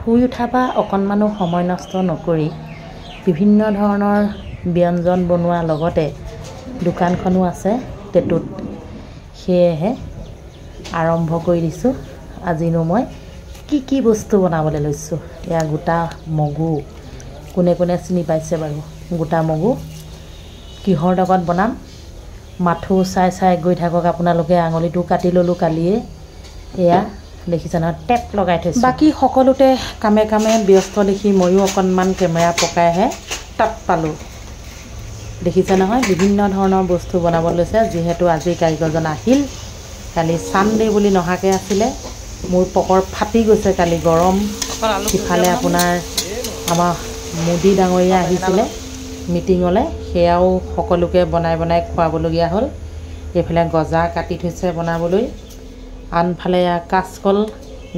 শুই উঠা বা অকণমানো সময় নষ্ট নকৰি বিভিন্ন ধৰণৰ ব্যঞ্জন বনোৱাৰ লগতে দোকানখনো আছে টেটুত। সেয়েহে আৰম্ভ কৰি দিছোঁ। আজিনো মই কি বস্তু বনাবলৈ লৈছোঁ। এয়া গোটা মগু, কোনে কোনে চিনি পাইছে বাৰু গোটা মগু। কিহৰ লগত বনাম মাথো চাই গৈ থাকক আপোনালোকে। আঙুলিটো কাটি ল'লোঁ কালিয়ে। এয়া দেখিছে নহয়, টেপ লগাই থৈছোঁ। বাকী সকলোতে কামে কামে ব্যস্ত দেখি ময়ো অকণমান কেমেৰা পকাইহে তাত পালোঁ। দেখিছে নহয়, বিভিন্ন ধৰণৰ বস্তু বনাব লৈছে। যিহেতু আজি কাৰিকৰজন আহিল, কালি ছানডে বুলি নহাকৈ আছিলে। মোৰ পকৰ ফাটি গৈছে কালি গৰম। সিফালে আপোনাৰ আমাৰ মোদী ডাঙৰীয়া আহিছিলে মিটিঙলৈ, সেয়াও সকলোকে বনাই খুৱাবলগীয়া হ'ল। এইফালে গজা কাটি থৈছে বনাবলৈ। আনফালে কাচকল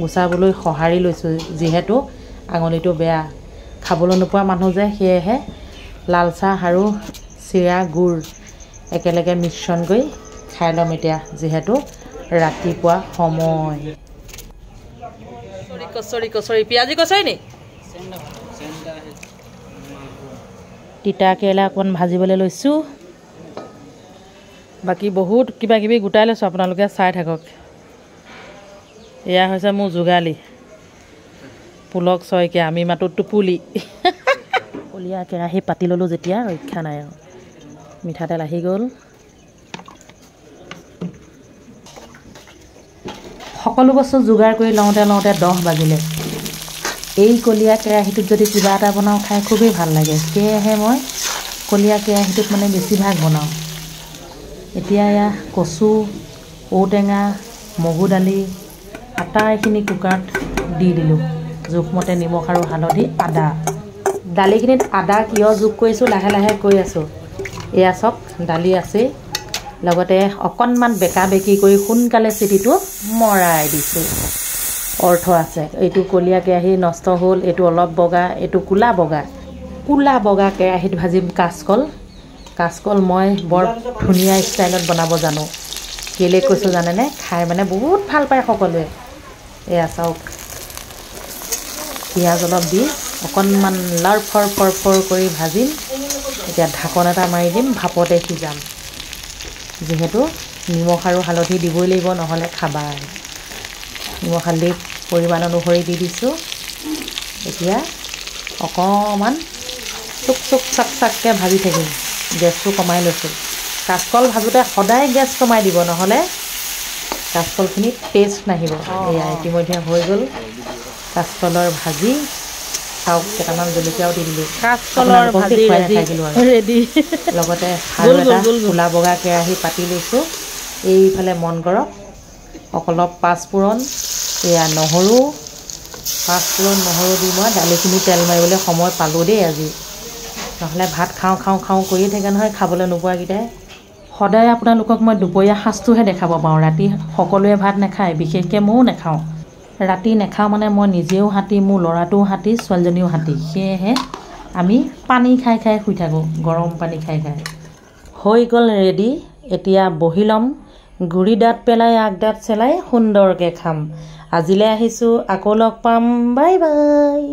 গুচাবলৈ সঁহাৰি লৈছোঁ। যিহেতু আঙুলিটো বেয়া, খাবলৈ নোপোৱা মানুহ যে, সেয়েহে লাল চাহ আৰু চিৰা গুড় একেলগে মিশ্ৰণ কৰি খাই ল'ম এতিয়া, যিহেতু ৰাতিপুৱা সময়। কচৰি পিঁয়াজি কচৰি নি তিতা কেৰেলা অকণ ভাজিবলৈ লৈছোঁ। বাকী বহুত কিবা কিবি গোটাই লৈছোঁ, আপোনালোকে চাই থাকক। এয়া হৈছে মোৰ যোগালী পুলক শইকীয়া, আমি মাতো টোপুলি। কলীয়া কেৰাহী পাতি ল'লোঁ যেতিয়া ৰক্ষা নাই আৰু। মিঠাতেল আহি গ'ল। সকলো বস্তু যোগাৰ কৰি লওঁতে 10 বাজিলে। এই কলীয়া কেৰাহীটোত যদি কিবা এটা বনাওঁ খাই খুবেই ভাল লাগে। সেয়েহে মই কলীয়া কেৰাহীটোত মানে বেছিভাগ বনাওঁ। এতিয়া এয়া কচু, ঔটেঙা, মগু দালি, আটাইখিনি কুকাৰত দি দিলোঁ। জোখমতে নিমখ আৰু হালধি, আদা। দালিখিনিত আদা কিয় যোগ কৰিছোঁ লাহে লাহে কৈ আছোঁ। এয়া চব দালি আছেই, লগতে অকণমান বেকা বেকি কৰি সোনকালে চিটিটো মৰাই দিছোঁ। অৰ্থ আছে। এইটো কলীয়া কেৰাহী নষ্ট হ'ল, এইটো অলপ বগা, এইটো ক'লা বগা কেৰাহীত ভাজিম কাচকল মই বৰ ধুনীয়া ষ্টাইলত বনাব জানো। কেলৈ কৈছোঁ জানেনে? খাই মানে বহুত ভাল পায় সকলোৱে। এয়া চাওক, পিঁয়াজ অলপ দি অকণমান লাৰ ফৰ কৰি ভাজিম। এতিয়া ঢাকন এটা মাৰি দিম, ভাপতে সিজাম। যিহেতু নিমখ আৰু হালধি দিবই লাগিব, নহ'লে খাবা। নিমখ হালধি পৰিমাণ অনুসৰি দি দিছোঁ। এতিয়া অকণমান চুক চাককৈ ভাজি থাকিম। গেছটো কমাই লৈছোঁ। কাচকল ভাজোঁতে সদায় গেছ কমাই দিব, নহ'লে কাচকলখিনিত টেষ্ট নাহিব। এয়া ইতিমধ্যে হৈ গ'ল কাচকলৰ ভাজি। চাওক, কেইটামান জলকীয়াও দি দিলোঁ। কাচকলৰ ভাজি ৰেডি। লগতে আৰু এটা ক'লা বগা কেৰাহী পাতি লৈছোঁ। এইফালে মন কৰক, অলপ পাঁচফোৰণ, এয়া নহৰু দি মই দালিখিনি তেল মাৰিবলৈ সময় পালোঁ দেই আজি। নহ'লে ভাত খাওঁ কৰিয়ে থাকে নহয় খাবলৈ নোপোৱাকেইটাই। সদায় আপোনালোকক মই দুপৰীয়া সাঁজটোহে দেখাব পাৰোঁ। ৰাতি সকলোৱে ভাত নাখায়, বিশেষকৈ ময়ো নাখাওঁ। ৰাতি নাখাওঁ মানে মই নিজেও হাতী, মোৰ ল'ৰাটোও হাতী, ছোৱালীজনীও হাতী। সেয়েহে আমি পানী খাই শুই থাকোঁ, গৰম পানী খাই। হৈ গ'ল ৰেডি। এতিয়া বহি ল'ম, গুৰি দাঁত পেলাই আগ দাঁত চেলাই সুন্দৰকৈ খাম। আজিলৈ আহিছোঁ, আকৌ লগ পাম। Bye bye.